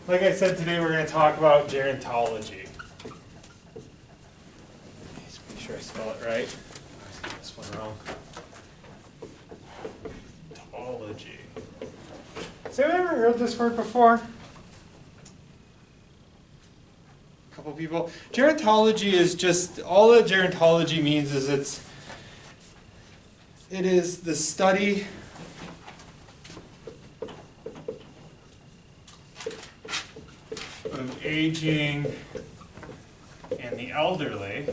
Like I said, today we're going to talk about gerontology. Just make sure I spell it right. I always get this one wrong. Gerontology. Has anyone ever heard this word before? A couple people. Gerontology is just, all that gerontology means is it is the study of aging and the elderly.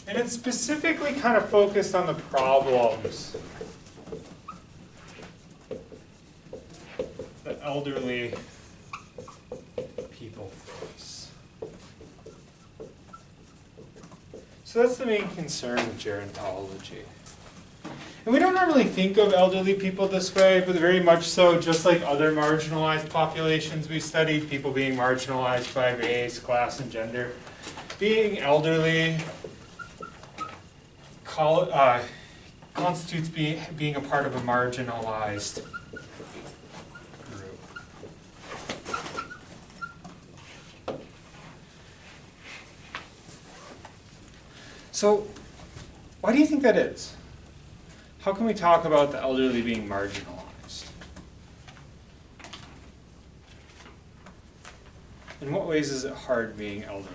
And it's specifically kind of focused on the problems that elderly people face. So that's the main concern with gerontology. And we don't normally think of elderly people this way, but very much so, just like other marginalized populations we studied, people being marginalized by race, class, and gender. Being elderly constitutes being a part of a marginalized group. So, why do you think that is? How can we talk about the elderly being marginalized? In what ways is it hard being elderly?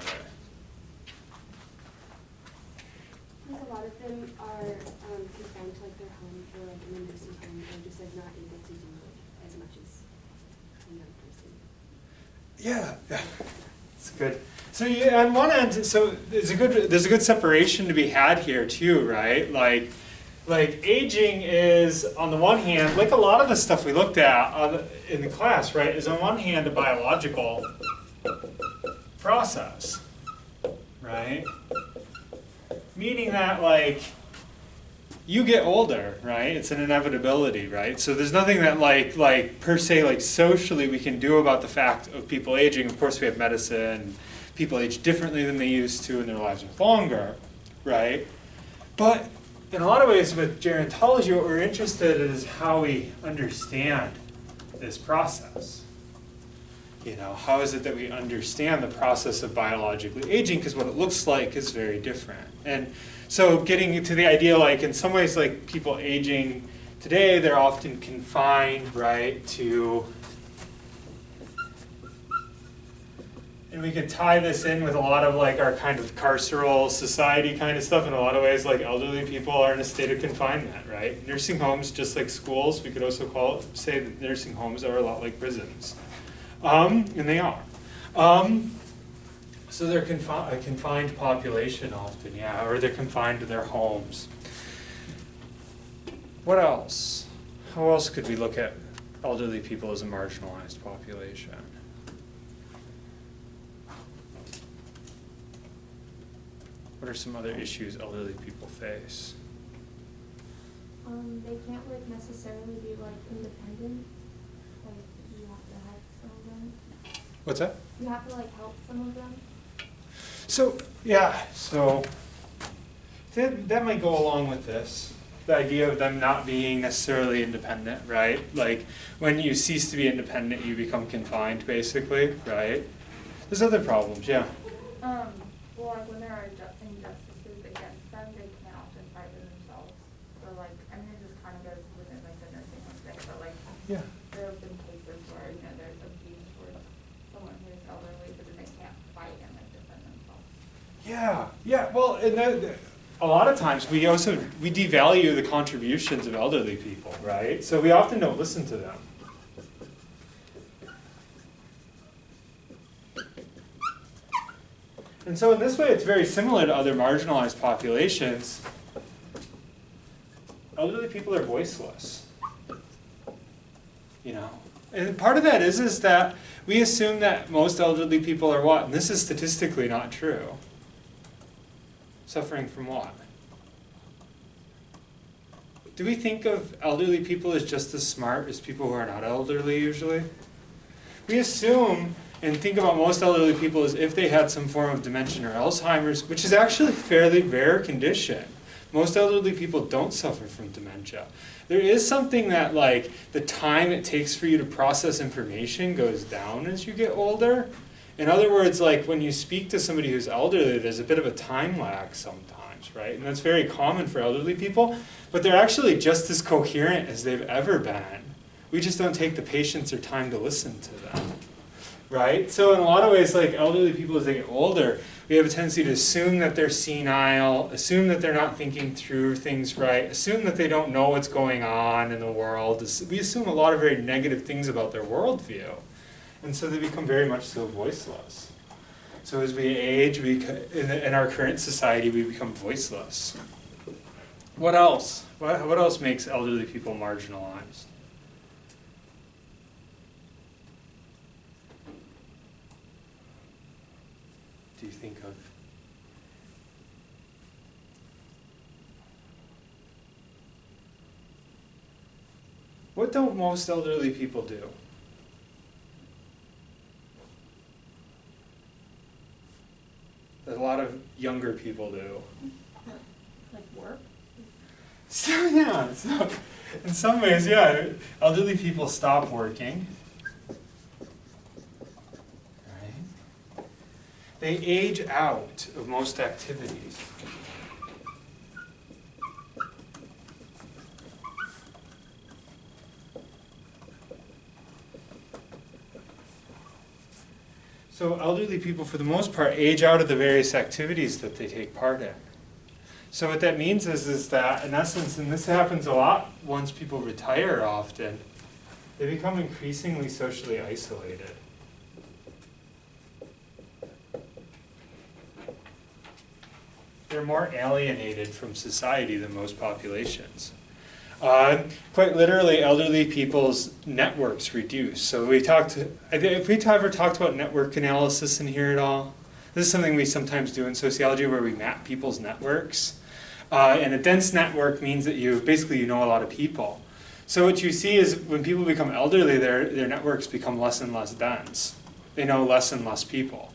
Because a lot of them are confined to like their home or like in a nursing home or just like not able to do as much as a young person. Yeah, it's good. So yeah, on one end, so there's a good separation to be had here too, right? Like aging is, on the one hand, like a lot of the stuff we looked at in the class, right, is on one hand a biological process, right? Meaning that, like, you get older, right? It's an inevitability, right? So there's nothing that, like per se, like socially we can do about the fact of people aging. Of course, we have medicine. People age differently than they used to, and their lives are longer, right? But in a lot of ways with gerontology, what we're interested in is how we understand this process. You know, how is it that we understand the process of biologically aging? Because what it looks like is very different. And so getting to the idea, like in some ways, like people aging today, they're often confined, right, to, and we could tie this in with a lot of like our kind of carceral society kind of stuff. In a lot of ways, like elderly people are in a state of confinement, right? Nursing homes, just like schools, we could also say that nursing homes are a lot like prisons. And they are. So they're a confined population often, yeah, or they're confined to their homes. What else? How else could we look at elderly people as a marginalized population? What are some other issues elderly people face? They can't like necessarily be like independent. Like you have to help some of them. What's that? You have to like help some of them. So yeah, so that might go along with this. The idea of them not being necessarily independent, right? Like when you cease to be independent, you become confined, basically, right? There's other problems, yeah. Well, like when there are injustices against them, they can't often fight for themselves. So like, I mean, it just kind of goes within like the nursing home thing, but like, Yeah. there have been cases where, you know, there's abuse towards someone who's elderly, but then they can't fight and like defend themselves. Yeah. Well, and a lot of times we devalue the contributions of elderly people, right? So we often don't listen to them. And so in this way, it's very similar to other marginalized populations. Elderly people are voiceless. You know, and part of that is that we assume that most elderly people are what? And this is statistically not true. Suffering from what? Do we think of elderly people as just as smart as people who are not elderly usually? We assume and think about most elderly people as if they had some form of dementia or Alzheimer's, which is actually a fairly rare condition. Most elderly people don't suffer from dementia. There is something that, like, the time it takes for you to process information goes down as you get older. In other words, like, when you speak to somebody who's elderly, there's a bit of a time lag sometimes, right? And that's very common for elderly people, but they're actually just as coherent as they've ever been. We just don't take the patience or time to listen to them, right? So in a lot of ways, like, elderly people as they get older, we have a tendency to assume that they're senile, assume that they're not thinking through things right, assume that they don't know what's going on in the world. We assume a lot of very negative things about their worldview. And so they become very much so voiceless. So as we age, in our current society, we become voiceless. What else? What else makes elderly people marginalized? Do you think of? What don't most elderly people do? That a lot of younger people do. Like work? So yeah, so in some ways, yeah, elderly people stop working. Right? They age out of most activities. So elderly people, for the most part, age out of the various activities that they take part in. So what that means is that, in essence, and this happens a lot once people retire often, they become increasingly socially isolated. They're more alienated from society than most populations. Quite literally, elderly people's networks reduce. So we if we ever talked about network analysis in here at all, this is something we sometimes do in sociology where we map people's networks. And a dense network means that you know a lot of people. So what you see is when people become elderly, their networks become less and less dense. They know less and less people.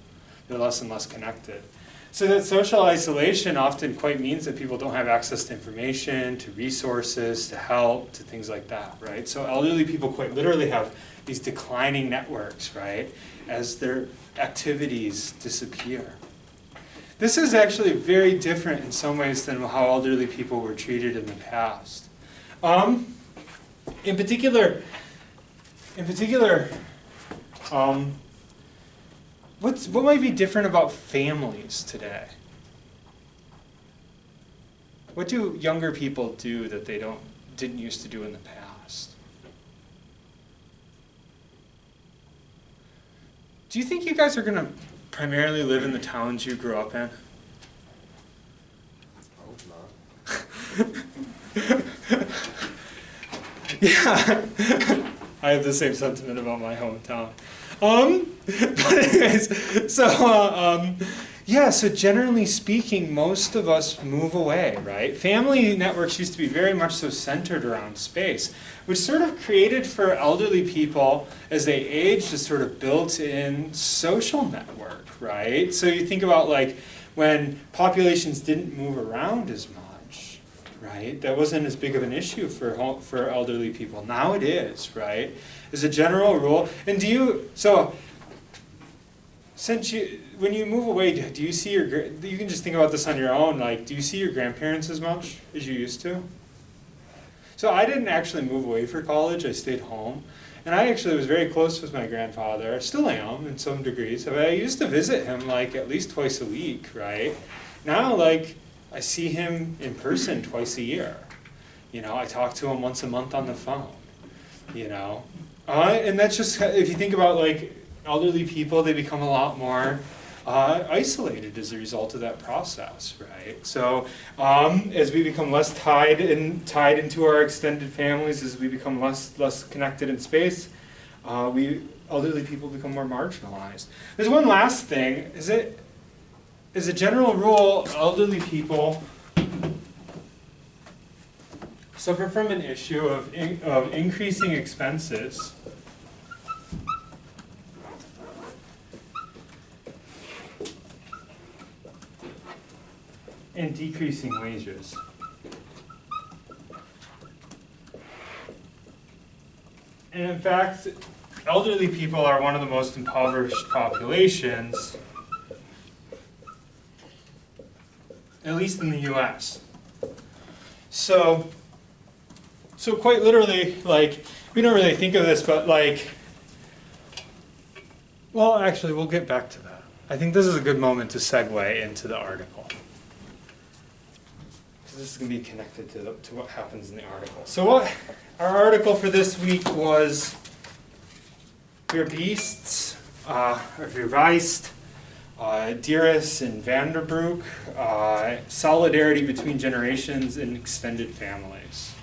They're less and less connected. So that social isolation often quite means that people don't have access to information, to resources, to help, to things like that, right? So elderly people quite literally have these declining networks, right, as their activities disappear. This is actually very different in some ways than how elderly people were treated in the past. In particular, what might be different about families today? What do younger people do that they didn't used to do in the past? Do you think you guys are going to primarily live in the towns you grew up in? I hope not. Yeah, I have the same sentiment about my hometown. But anyways, yeah, so generally speaking, most of us move away, right? Family networks used to be very much so centered around space, which sort of created for elderly people, as they aged, a sort of built-in social network, right? So you think about like when populations didn't move around as much, right? That wasn't as big of an issue for elderly people. Now it is, right? As a general rule. And when you move away, do you see you can just think about this on your own, like, do you see your grandparents as much as you used to? So I didn't actually move away for college, I stayed home. And I actually was very close with my grandfather, I still am in some degrees. I used to visit him like at least twice a week, right? Now, like, I see him in person twice a year. You know, I talk to him once a month on the phone, you know? And that's just, if you think about like elderly people, they become a lot more isolated as a result of that process, right? So as we become less tied into our extended families, as we become less connected in space, elderly people become more marginalized. There's one last thing, as a general rule, elderly people suffer from an issue of increasing expenses and decreasing wages. And in fact, elderly people are one of the most impoverished populations, at least in the US. So quite literally, like, we don't really think of this, but like, well, actually, we'll get back to that. I think this is a good moment to segue into the article. So this is going to be connected to what happens in the article. So what our article for this week was Wir Beasts, Wir Reist, Dieris and Vanderbroek, Solidarity Between Generations and Extended Families.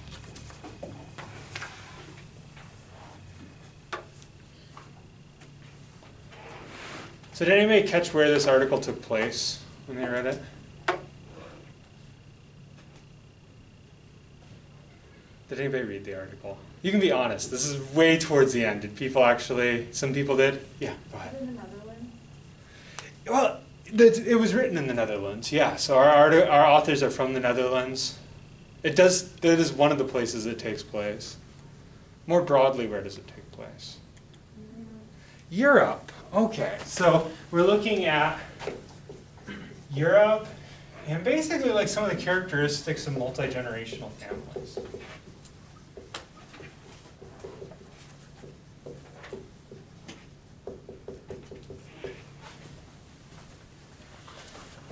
So did anybody catch where this article took place when they read it? Did anybody read the article? You can be honest. This is way towards the end. Did people actually, some people did? Yeah, go ahead. In the Netherlands? Well, it was written in the Netherlands, yeah. So our authors are from the Netherlands. That is one of the places it takes place. More broadly, where does it take place? Europe. Okay, so we're looking at Europe and basically like some of the characteristics of multi-generational families.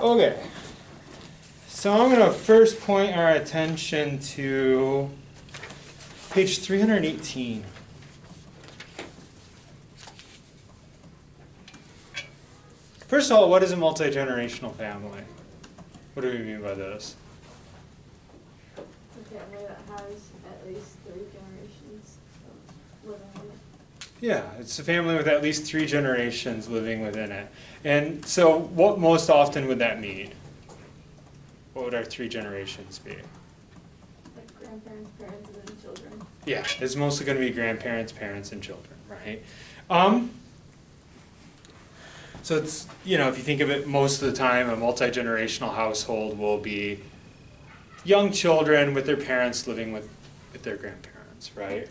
Okay, so I'm going to first point our attention to page 318. First of all, what is a multi-generational family? What do we mean by this? It's a family that has at least 3 generations of living in it. Yeah, it's a family with at least 3 generations living within it. And so what most often would that mean? What would our 3 generations be? Like grandparents, parents, and then children. Yeah, it's mostly going to be grandparents, parents, and children, right? So it's, you know, if you think of it, most of the time a multi-generational household will be young children with their parents living with their grandparents, right?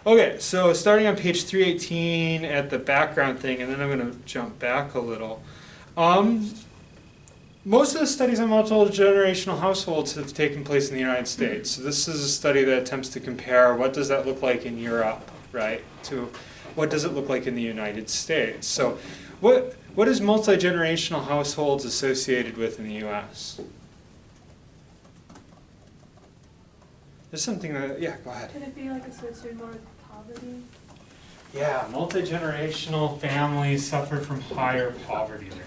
Okay, so starting on page 318 at the background thing, and then I'm going to jump back a little. Most of the studies on multi-generational households have taken place in the United States. So this is a study that attempts to compare what does that look like in Europe, right, to what does it look like in the United States. So what is multi-generational households associated with in the U.S.? There's something that, yeah, go ahead. Could it be like associated more with poverty? Yeah, multi-generational families suffer from higher poverty rates.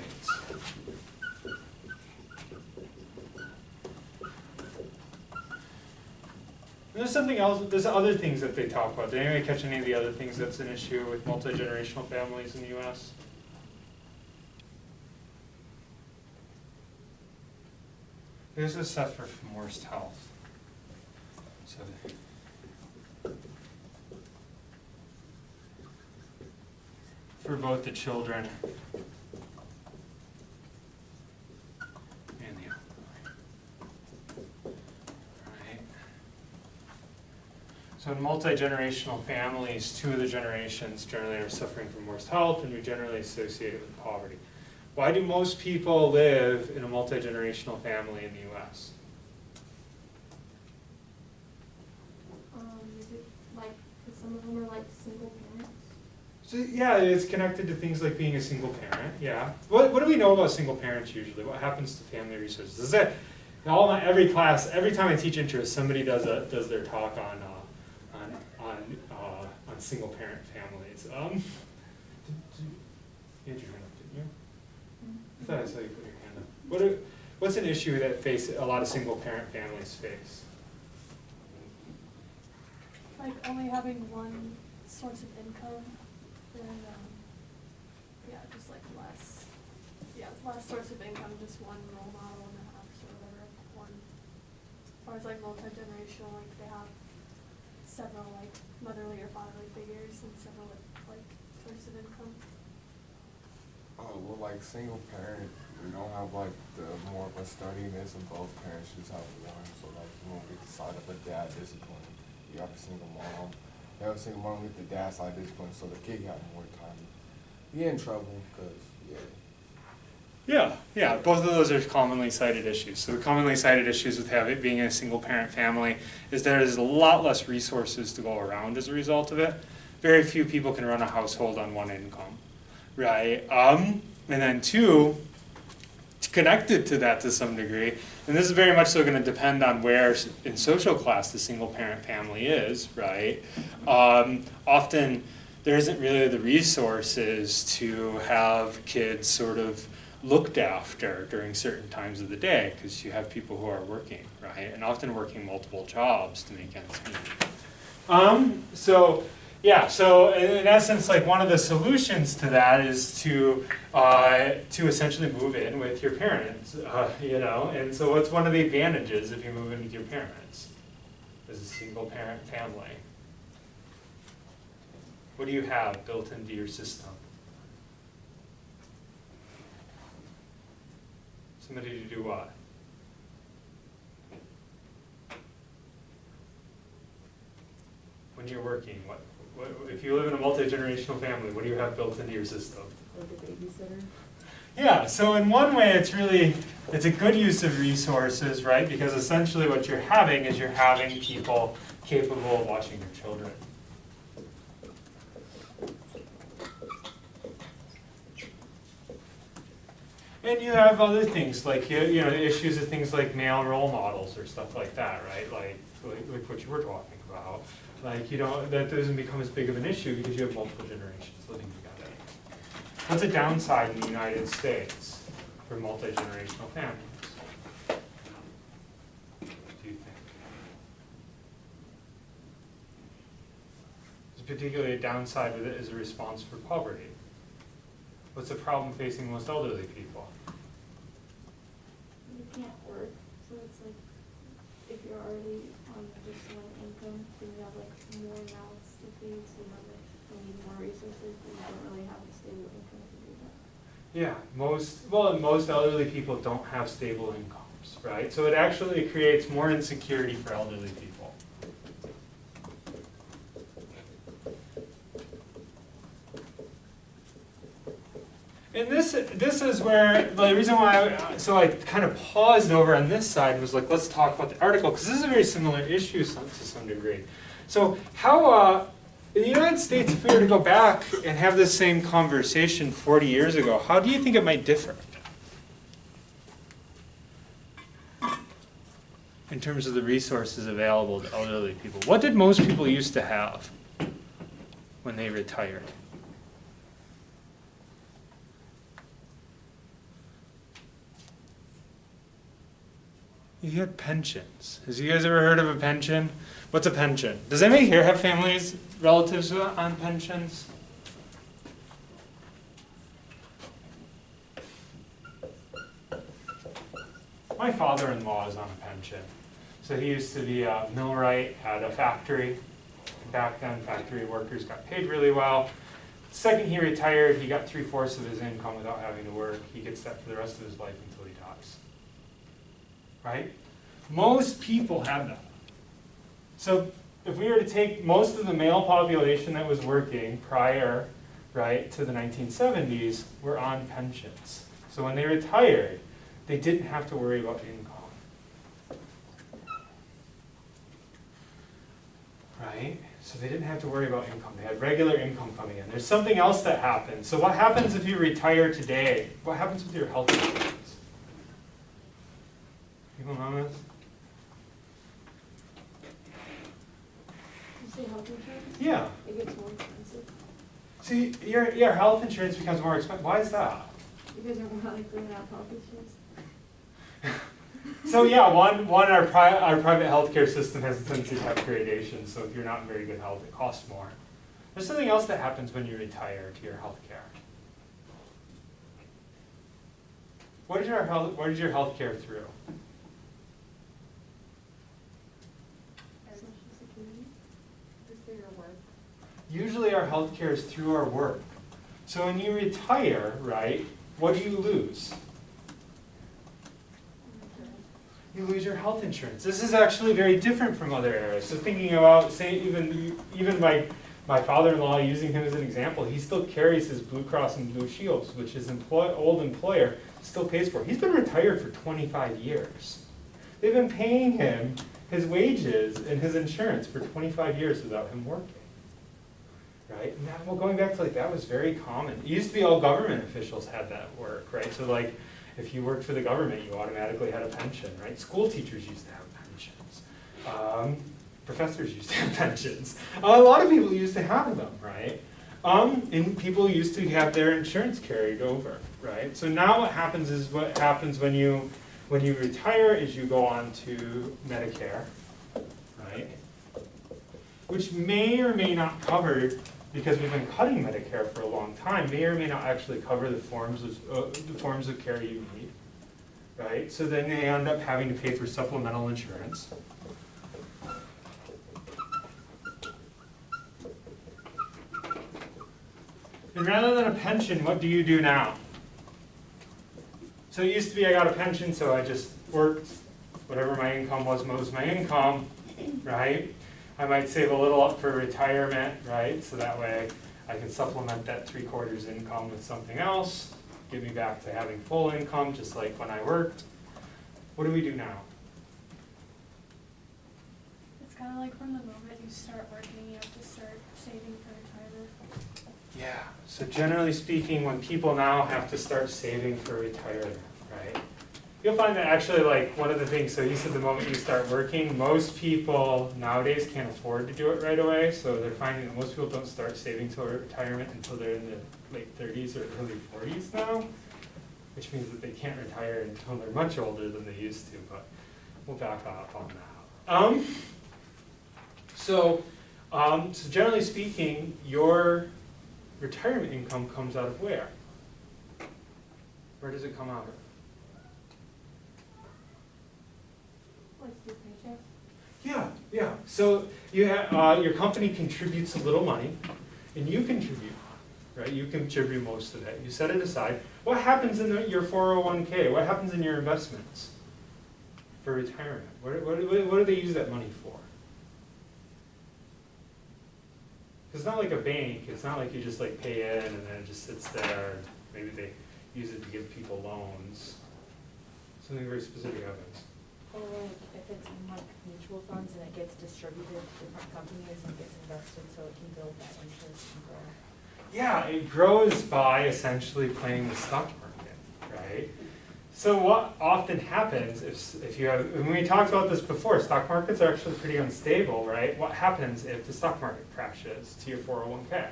There's something else, there's other things that they talk about. Did anybody catch any of the other things that's an issue with multi-generational families in the U.S.? There's a suffer from worse health. So for both the children and the elderly. Right. So in multi-generational families, 2 of the generations generally are suffering from worse health, and we generally associate it with poverty. Why do most people live in a multi-generational family in the U.S.? Is it like, because some of them are like single parents? So yeah, it's connected to things like being a single parent. Yeah. What do we know about single parents usually? What happens to family resources? Is that every class, every time I teach interest, somebody does their talk on single parent families. You had your hand up, didn't you? I thought I saw you put your hand up. What's an issue that a lot of single parent families face? Like only having one source of income, and just like less source of income, just one role model in the house or whatever. One, or it's like multi-generational, like they have several like motherly or fatherly figures and several like sources of income. Well, like single parent, we don't have like the more of a sturdiness, and both parents just have one. So like when we decide if a dad discipline, you have a single mom, have a single mom with the dad side discipline, so the kid got more time. He in trouble, because, Yeah, both of those are commonly cited issues. So the commonly cited issues with having being a single parent family is there's a lot less resources to go around as a result of it. Very few people can run a household on one income, right? And then two, connected to that to some degree, and this is very much so going to depend on where in social class the single parent family is, right? Often there isn't really the resources to have kids sort of looked after during certain times of the day because you have people who are working, right? And often working multiple jobs to make ends meet. So in essence, like one of the solutions to that is to essentially move in with your parents, you know. And so what's one of the advantages if you move in with your parents as a single parent family? What do you have built into your system? Somebody to do what? When you're working, what if you live in a multi-generational family, what do you have built into your system? Like a babysitter? Yeah, so in one way it's a good use of resources, right? Because essentially what you're having is you're having people capable of watching your children. And you have other things like you know issues of things like male role models or stuff like that, right? Like what you were talking about. Like that doesn't become as big of an issue because you have multiple generations living together. What's a downside in the United States for multi-generational families? What do you think? There's particularly a downside with it as a response for poverty. What's the problem facing most elderly people? You can't work, so it's like, if you're already on just one income, then you have like more mouths to feed, so you need more resources, but you don't really have a stable income to do that. Yeah, most elderly people don't have stable incomes, right? So it actually creates more insecurity for elderly people. And this is where the reason why I kind of paused over on this side was like, let's talk about the article, because this is a very similar issue to some degree. So how, in the United States, if we were to go back and have this same conversation 40 years ago, how do you think it might differ? In terms of the resources available to elderly people. What did most people used to have when they retired? You had pensions. Has you guys ever heard of a pension? What's a pension? Does anybody here have families, relatives on pensions? My father-in-law is on a pension. So he used to be a millwright at a factory. Back then, factory workers got paid really well. The second he retired, he got 3/4 of his income without having to work. He gets that for the rest of his life until he dies. Right? Most people have that. So if we were to take most of the male population that was working prior, right, to the 1970s, were on pensions. So when they retired, they didn't have to worry about income. Right? So they didn't have to worry about income. They had regular income coming in. There's something else that happens. So what happens if you retire today? What happens with your health insurance? People know this? You say health insurance? Yeah. It gets more expensive. See, your health insurance becomes more expensive. Why is that? Because everyone like going out health insurance. So yeah, our private healthcare system has a tendency to have gradation. So if you're not in very good health, it costs more. There's something else that happens when you retire to your healthcare. What is your healthcare through? Social Security. Just through your work. Usually our healthcare is through our work. So when you retire, right, what do you lose? You lose your health insurance. This is actually very different from other areas. So thinking about, say, even my father-in-law, using him as an example, he still carries his Blue Cross and Blue Shields, which his old employer still pays for. He's been retired for 25 years. They've been paying him his wages and his insurance for 25 years without him working. Right? And that, well, going back to like, that was very common. It used to be all government officials had that work, right? So like, if you worked for the government, you automatically had a pension, right? School teachers used to have pensions. Professors used to have pensions. A lot of people used to have them, right? And people used to have their insurance carried over, right? So now what happens is, what happens when you retire is you go on to Medicare, right? Which may or may not cover, because we've been cutting Medicare for a long time, may or may not actually cover the forms of care you need, right? So then they end up having to pay for supplemental insurance. And rather than a pension, what do you do now? So it used to be I got a pension, so I just worked, whatever my income was my income, right? I might save a little up for retirement, right? So that way I can supplement that 3/4 income with something else, get me back to having full income, just like when I worked. What do we do now? It's kind of like from the moment you start working, you have to start saving for retirement. Yeah, so generally speaking, when people now have to start saving for retirement, right? You'll find that actually, like, one of the things, so you said the moment you start working, most people nowadays can't afford to do it right away, so they're finding that most people don't start saving till retirement until they're in the late 30s or early 40s now, which means that they can't retire until they're much older than they used to, but we'll back off on that. So generally speaking, your retirement income comes out of where? Where does it come out of? Like your paycheck? Yeah. So you have, your company contributes a little money, and you contribute, right? You contribute most of it. You set it aside. What happens in your 401k? What happens in your investments for retirement? What do they use that money for? It's not like a bank. It's not like you just like pay in and then it just sits there. Maybe they use it to give people loans. Something very specific happens. Or like if it's in like mutual funds and it gets distributed to different companies and gets invested so it can build that interest and grow. Yeah, it grows by essentially playing the stock market, right? So what often happens if you have, when we talked about this before, stock markets are actually pretty unstable, right? What happens if the stock market crashes to your 401k?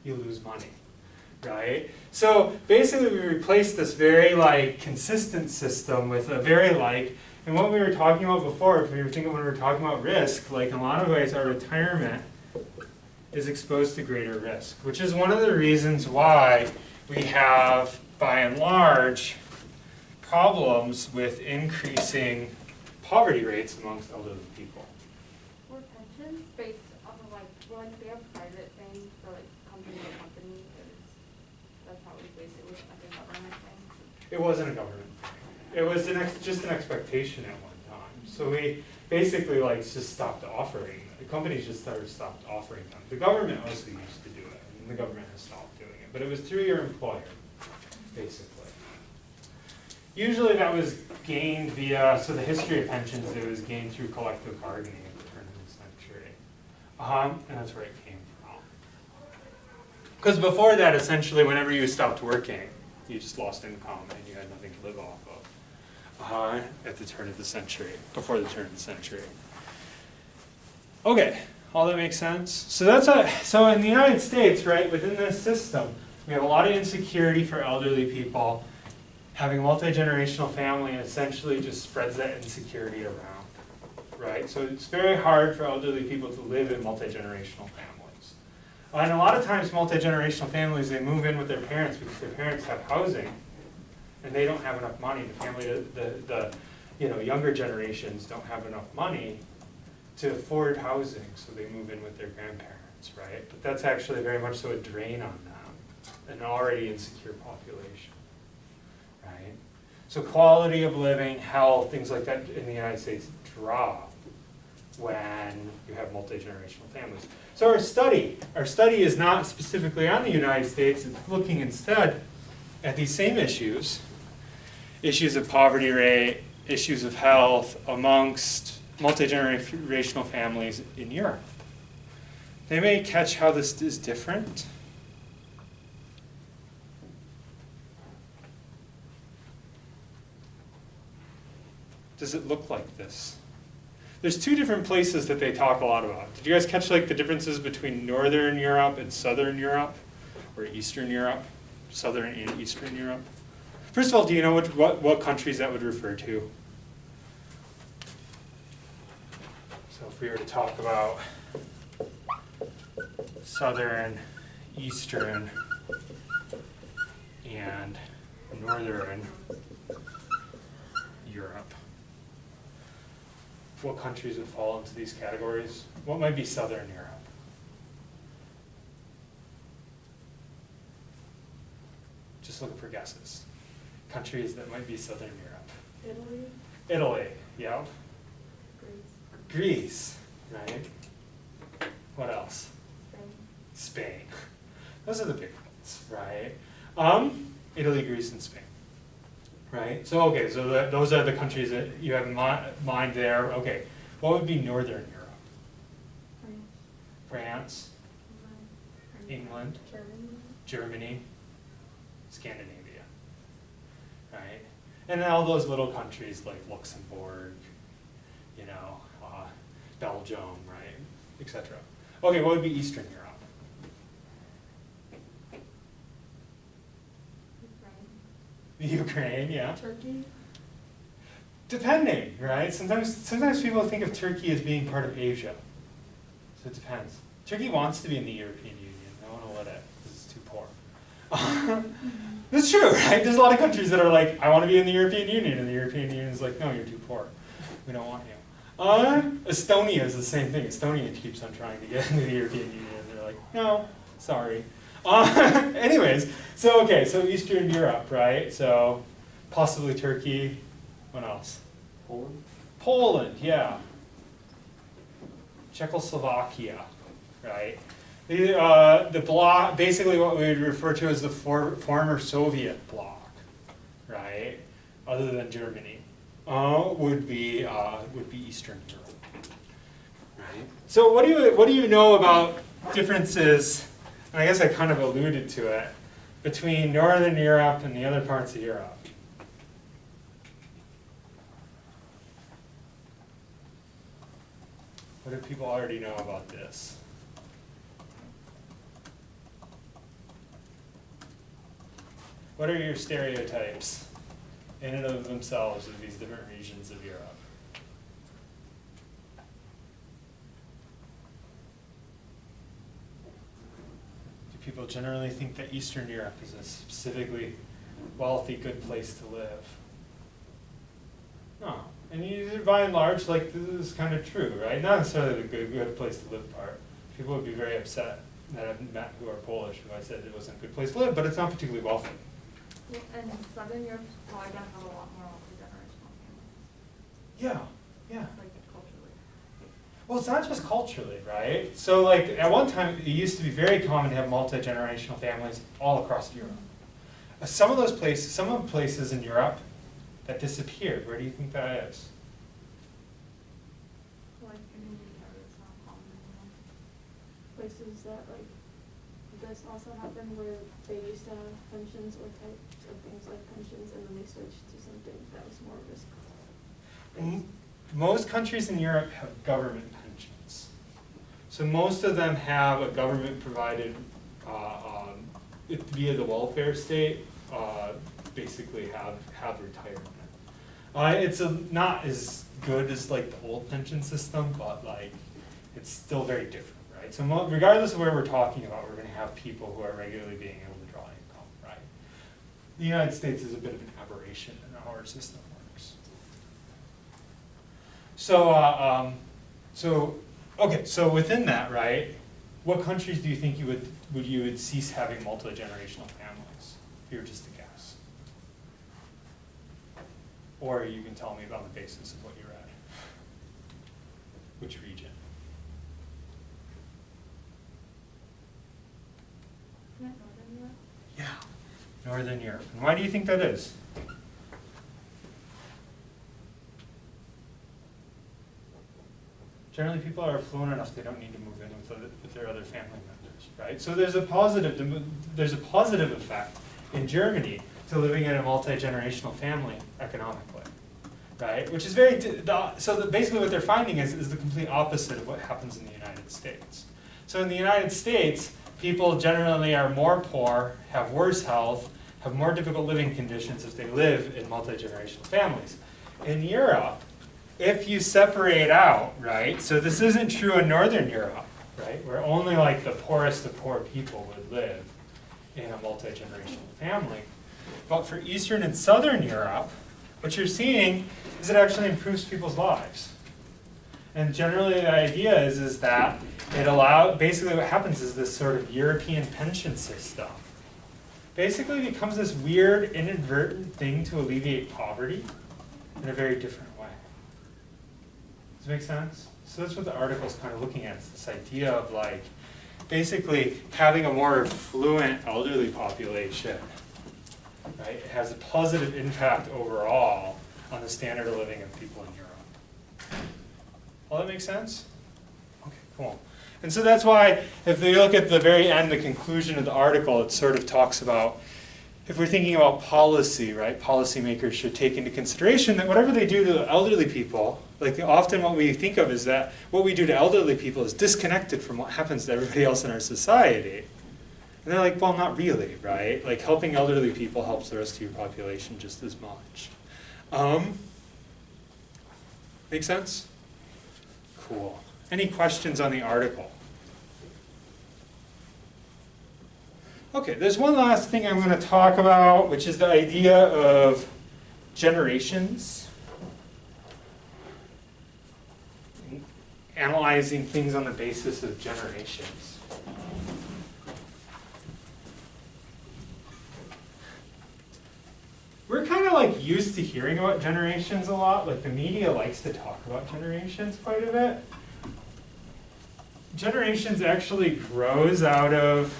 You lose money, right? So basically we replaced this very like consistent system with a very like, and what we were talking about before, if we were thinking when we were talking about risk, like in a lot of ways our retirement is exposed to greater risk, which is one of the reasons why we have, by and large, problems with increasing poverty rates amongst elderly people. Were pensions based off of like, well, like they have private things for like company to company, that's how it was based, it wasn't like a government thing? It wasn't a government thing. It was just an expectation at one time. So we basically like just stopped offering. The companies just stopped offering them. The government mostly used to do it, and the government has stopped doing it. But it was through your employer, basically. Usually that was gained via, so the history of pensions, it was gained through collective bargaining at the turn of the century. And that's where it came from. Because before that, essentially, whenever you stopped working, you just lost income and you had nothing to live off of at the turn of the century, before the turn of the century. Okay, all that makes sense? So so in the United States, right, within this system, we have a lot of insecurity for elderly people. Having a multi-generational family essentially just spreads that insecurity around, right? So it's very hard for elderly people to live in multi-generational families. And a lot of times multi-generational families, they move in with their parents because their parents have housing and they don't have enough money. The family, the younger generations don't have enough money to afford housing, so they move in with their grandparents, right? But that's actually very much so a drain on them, an already insecure population. Right? So quality of living, health, things like that in the United States drop when you have multi-generational families. So our study is not specifically on the United States, it's looking instead at these same issues of poverty rate, issues of health amongst multi-generational families in Europe. They may catch how this is different. Does it look like this? There's two different places that they talk a lot about. Did you guys catch like the differences between Northern Europe and Southern Europe? Or Eastern Europe? Southern and Eastern Europe? First of all, do you know what countries that would refer to? So if we were to talk about Southern, Eastern, and Northern Europe, what countries would fall into these categories? What might be Southern Europe? Just looking for guesses. Countries that might be Southern Europe. Italy, Italy, yeah. Greece, Greece, right? What else? Spain. Those are the big ones, right? Italy, Greece, and Spain. Right? So, okay, so those are the countries that you have in mind there. Okay, what would be Northern Europe? France, England, Germany, Scandinavia, right? And then all those little countries like Luxembourg, you know, Belgium, right, etc. Okay, what would be Eastern Europe? Ukraine, yeah. Turkey. Depending, right? Sometimes people think of Turkey as being part of Asia. So it depends. Turkey wants to be in the European Union. I don't want to let it because it's too poor. That's true, right? There's a lot of countries that are like, I want to be in the European Union, and the European Union is like, no, you're too poor. We don't want you. Estonia is the same thing. Estonia keeps on trying to get into the European Union. They're like, no, sorry. Anyways, so okay, so Eastern Europe, right? So possibly Turkey. What else? Poland? Poland, yeah. Czechoslovakia, right? The bloc, basically what we would refer to as the former Soviet bloc, right? Other than Germany, would be Eastern Europe, right? So what do you know about differences? And I guess I kind of alluded to it, between Northern Europe and the other parts of Europe. What do people already know about this? What are your stereotypes in and of themselves of these different regions of Europe? People generally think that Eastern Europe is a specifically wealthy, good place to live. No, and by and large, like this is kind of true, right? Not necessarily the good place to live part. People would be very upset that I've met who are Polish who I said it wasn't a good place to live, but it's not particularly wealthy. Well, and Southern Europe's probably gonna have a lot more multi-generational families. Yeah, yeah. Like culturally. Well, it's not just culturally, right? So like at one time, it used to be very common to have multi-generational families all across Europe. Some of the places in Europe that disappeared, where do you think that is? Like in India, it's not common anymore. Places that like this also happened where they used to have pensions or types of things like pensions, and then they switched to something that was more risk. Most countries in Europe have government pensions. So most of them have a government provided, via the welfare state, basically have retirement. It's not as good as like the old pension system, but like it's still very different, right? So regardless of where we're talking about, we're going to have people who are regularly being able to draw income, right? The United States is a bit of an aberration in how our system works. So, so within that, right? What countries do you think you would cease having multi-generational families? If you were just to guess. Or you can tell me on the basis of what you read. Which region? Isn't that Northern Europe? Yeah, Northern Europe. And why do you think that is? Generally, people are affluent enough; they don't need to move in with their other family members, right? So there's a positive effect in Germany to living in a multi-generational family economically, right? Which is basically what they're finding is the complete opposite of what happens in the United States. So in the United States, people generally are more poor, have worse health, have more difficult living conditions if they live in multi-generational families. In Europe, if you separate out, right, so this isn't true in Northern Europe, right, where only like the poorest of poor people would live in a multi-generational family. But for Eastern and Southern Europe, what you're seeing is it actually improves people's lives. And generally the idea is that basically what happens is this sort of European pension system basically becomes this weird, inadvertent thing to alleviate poverty in a very different way. Does it make sense? So that's what the article is kind of looking at, is this idea of like basically having a more affluent elderly population, right? It has a positive impact overall on the standard of living of people in Europe. All that makes sense? Okay, cool. And so that's why, if you look at the very end, the conclusion of the article, it sort of talks about, if we're thinking about policy, right, policymakers should take into consideration that whatever they do to elderly people, like often what we think of is that what we do to elderly people is disconnected from what happens to everybody else in our society. And they're like, well, not really, right? Like helping elderly people helps the rest of your population just as much. Make sense? Cool. Any questions on the article? Okay, there's one last thing I'm going to talk about, which is the idea of generations. Analyzing things on the basis of generations. We're kind of like used to hearing about generations a lot. Like the media likes to talk about generations quite a bit. Generations actually grows out of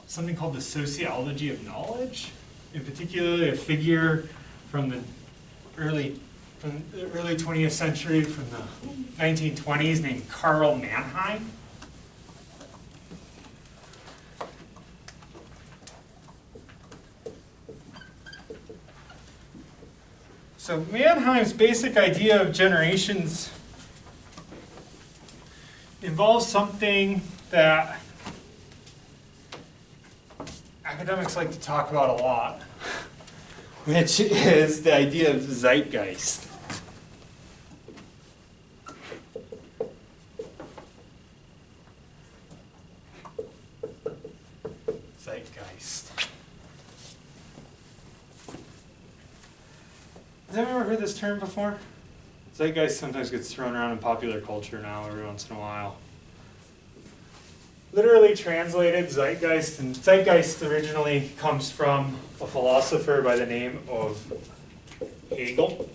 something called the sociology of knowledge, in particular a figure from the early 20th century, from the 1920s, named Karl Mannheim. So Mannheim's basic idea of generations involves something that academics like to talk about a lot, which is the idea of zeitgeist. Zeitgeist. Has anyone ever heard this term before? Zeitgeist sometimes gets thrown around in popular culture now every once in a while. Literally translated, zeitgeist, and zeitgeist originally comes from a philosopher by the name of Hegel,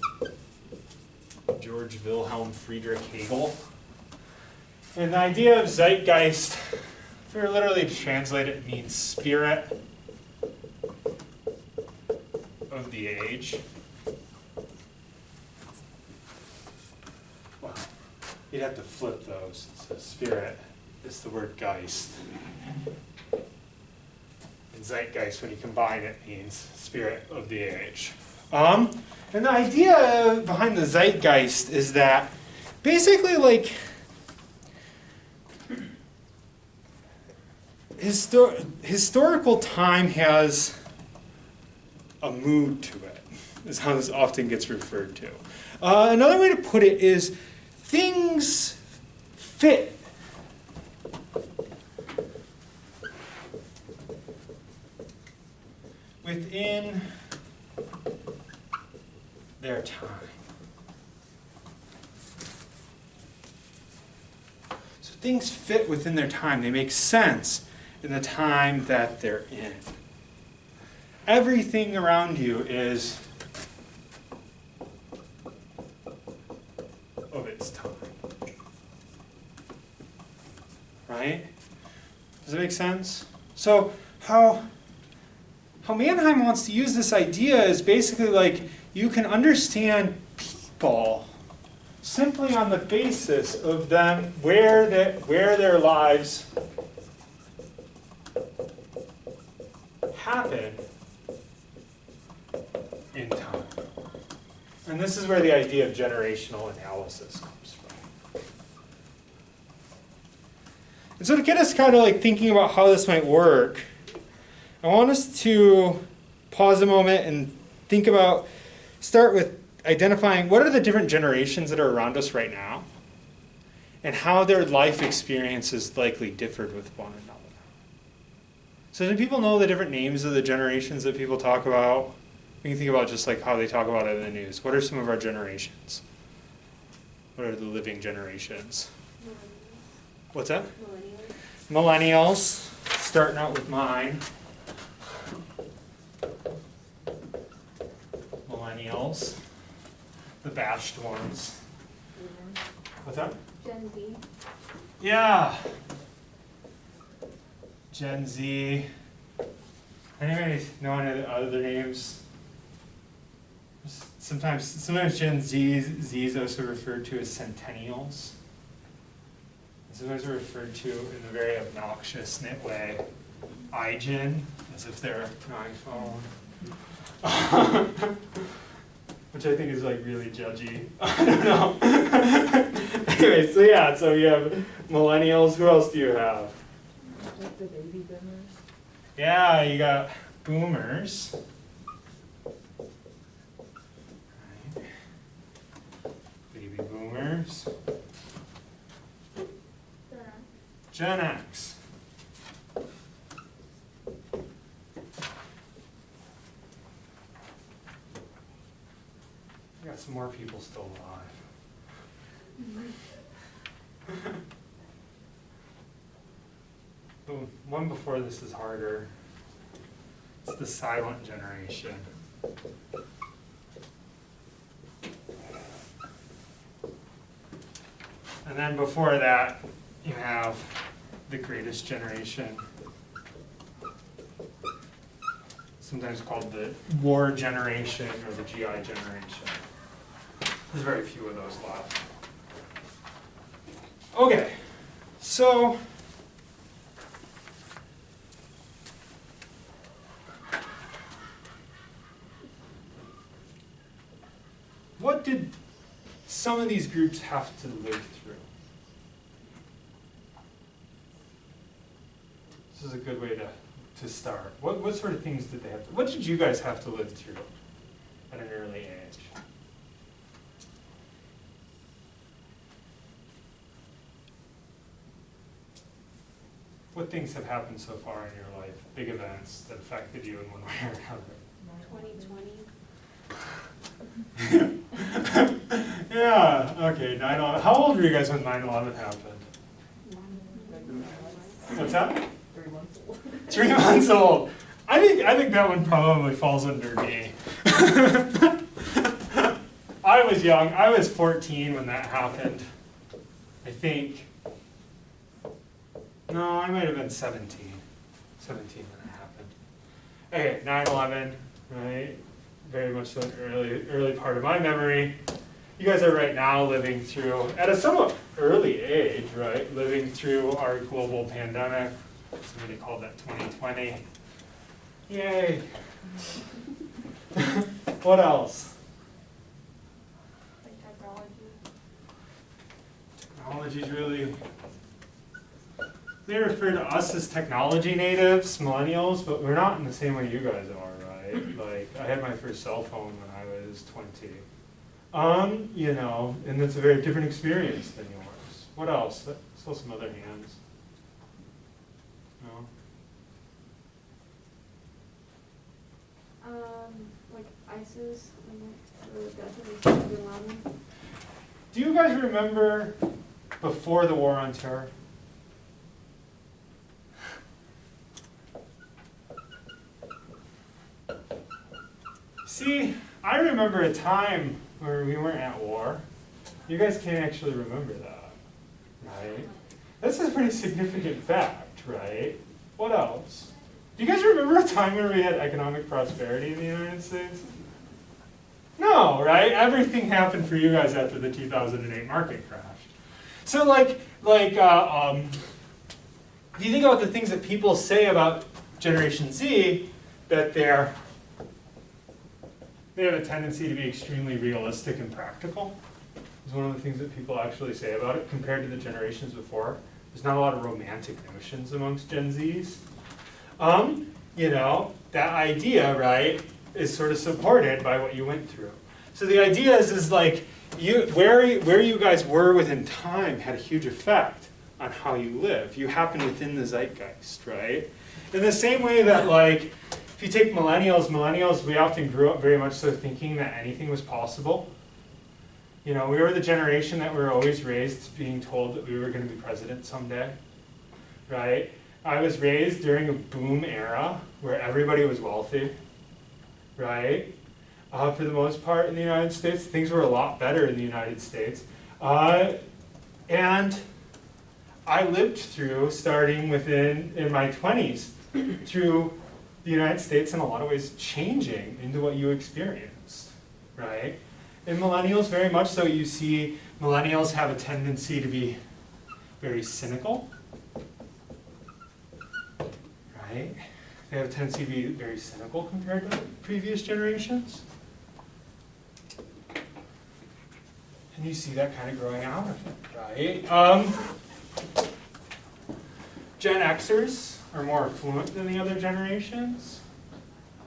George Wilhelm Friedrich Hegel. And the idea of zeitgeist, if we were literally to translate it, means spirit of the age. Wow. You'd have to flip those. It says spirit. It's the word geist. And zeitgeist, when you combine it, means spirit of the age. And the idea behind the zeitgeist is that basically, like, historical time has a mood to it, is how this often gets referred to. Another way to put it is things fit within their time. So things fit within their time. They make sense in the time that they're in. Everything around you is right? Does that make sense? So how Mannheim wants to use this idea is basically like you can understand people simply on the basis of them where their lives happen in time. And this is where the idea of generational analysis comes from. And so to get us kind of like thinking about how this might work, I want us to pause a moment and start with identifying what are the different generations that are around us right now and how their life experiences likely differed with one another. So do people know the different names of the generations that people talk about? We can think about just like how they talk about it in the news. What are some of our generations? What are the living generations? What's that? Millennials. Starting out with mine. Millennials. The bashed ones. What's that? Gen Z. Yeah. Gen Z. Anybody know any of the other names? Sometimes Gen Z is also referred to as centennials. Sometimes they're referred to in a very obnoxious way, iGen, as if they're an iPhone. Which I think is like really judgy. I don't know. Anyway, so you have millennials. Who else do you have? Like the baby boomers. Yeah, you got boomers. Right. Baby boomers. Gen X. We got some more people still alive. The one before this is harder. It's the silent generation. And then before that, you have the greatest generation, sometimes called the war generation or the GI generation. There's very few of those left. Okay, so what did some of these groups have to live through? This is a good way to start. What sort of things did they have to, what did you guys have to live through at an early age? What things have happened so far in your life, big events that affected you in one way or another? 2020. Yeah, okay, 9/11. How old were you guys when 9/11 happened? What's that? 3 months old. 3 months old. I think that one probably falls under me. I was young. I was 14 when that happened. I think. No, I might have been 17. 17 when it happened. Okay, 9/11, right? Very much so an early part of my memory. You guys are right now living through, at a somewhat early age, right? Living through our global pandemic. Somebody called that 2020. Yay. What else? Like technology. Technology's really, they refer to us as technology natives, millennials, but we're not in the same way you guys are, right? Like, I had my first cell phone when I was 20. You know, and it's a very different experience than yours. What else? Still some other hands. No? Like ISIS and the death of Bin Laden. Do you guys remember before the War on Terror? See, I remember a time where we weren't at war. You guys can't actually remember that, right? This is a pretty significant fact, right? What else? Do you guys remember a time where we had economic prosperity in the United States? No, right? Everything happened for you guys after the 2008 market crash. So if you think about the things that people say about Generation Z, that they have a tendency to be extremely realistic and practical. Is one of the things that people actually say about it compared to the generations before. There's not a lot of romantic notions amongst Gen Zs. You know, that idea, right, is sort of supported by what you went through. So the idea is like, where you guys were within time had a huge effect on how you live. You happen within the zeitgeist, right? In the same way that, like, if you take millennials, we often grew up very much so thinking that anything was possible. You know, we were the generation that we were always raised being told that we were going to be president someday, right? I was raised during a boom era where everybody was wealthy, right? For the most part in the United States, things were a lot better in the United States. And I lived through, starting in my 20s, through the United States in a lot of ways changing into what you experienced, right? And millennials, very much so, you see millennials have a tendency to be very cynical, right? They have a tendency to be very cynical compared to previous generations. And you see that kind of growing out of it, right? Gen Xers are more affluent than the other generations,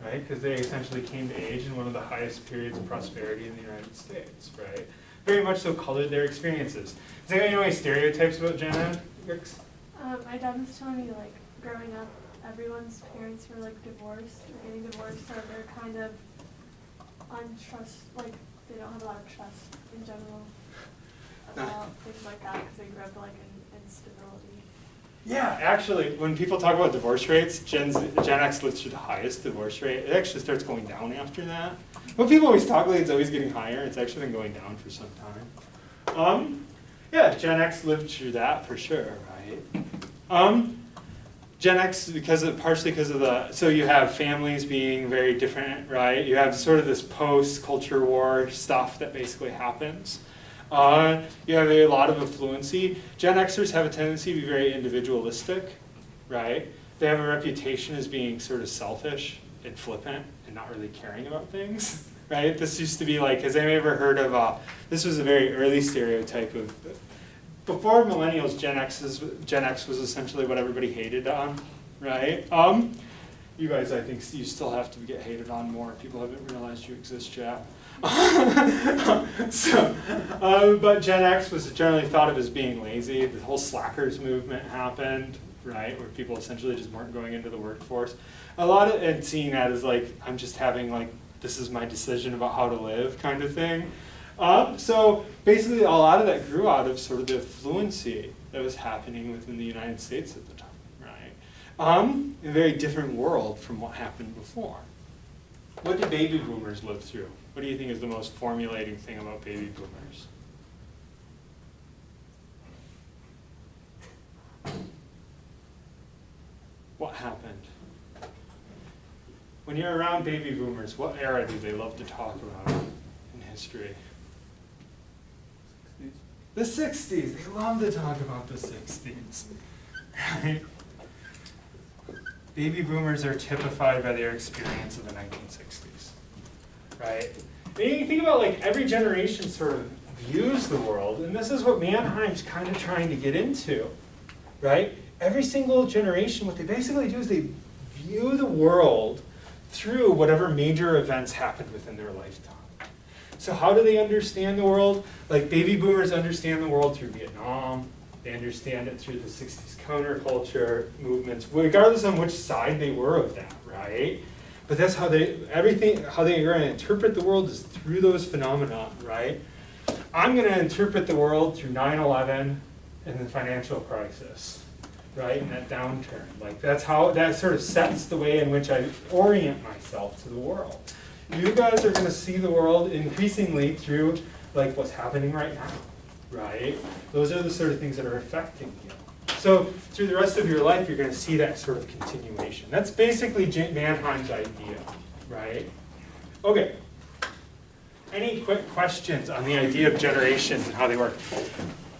right? Because they essentially came to age in one of the highest periods of prosperity in the United States, right? Very much so colored their experiences. Does anybody know any stereotypes about Gen X? My dad was telling me, like, growing up, everyone's parents were, like, divorced or getting divorced, so they're kind of like, they don't have a lot of trust in general about things like that because they grew up, like, in instability. Yeah, actually, when people talk about divorce rates, Gen X lives through the highest divorce rate. It actually starts going down after that. When people always talk like it's always getting higher, it's actually been going down for some time. Yeah, Gen X lived through that for sure, right? Gen X, partially because of so you have families being very different, right? You have sort of this post-culture war stuff that basically happens. You have a lot of affluency. Gen Xers have a tendency to be very individualistic, right? They have a reputation as being sort of selfish and flippant and not really caring about things, right? This used to be like, has anybody ever heard of, this was a very early stereotype of, before millennials, Gen X was essentially what everybody hated on, right? You guys, I think you still have to get hated on more. People haven't realized you exist yet. But Gen X was generally thought of as being lazy. The whole slackers movement happened, right, where people essentially just weren't going into the workforce. And seeing that as like, I'm just having like, this is my decision about how to live kind of thing. So basically a lot of that grew out of sort of the affluency that was happening within the United States at the time, right? A very different world from what happened before. What did baby boomers live through? What do you think is the most formulating thing about baby boomers? What happened? When you're around baby boomers, what era do they love to talk about in history? The 60s. They love to talk about the 60s. Right? Baby boomers are typified by their experience of the 1960s. Right? And you think about like every generation sort of views the world, and this is what Mannheim's kind of trying to get into. Right? Every single generation, what they basically do is they view the world through whatever major events happened within their lifetime. So how do they understand the world? Like baby boomers understand the world through Vietnam. They understand it through the 60s counterculture movements, regardless on which side they were of that, right? But that's how they're going to interpret the world is through those phenomena, right? I'm going to interpret the world through 9/11 and the financial crisis, right? And that downturn. Like that's how that sort of sets the way in which I orient myself to the world. You guys are going to see the world increasingly through like what's happening right now, right? Those are the sort of things that are affecting you. So through the rest of your life, you're going to see that sort of continuation. That's basically Mannheim's idea, right? Okay. Any quick questions on the idea of generations and how they work?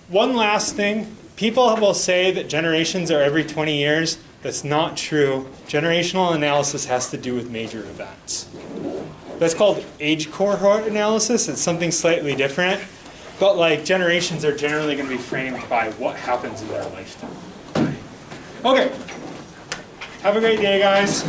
One last thing. People will say that generations are every 20 years. That's not true. Generational analysis has to do with major events. That's called age cohort analysis. It's something slightly different. But like generations are generally going to be framed by what happens in their lifetime. Okay. Have a great day, guys.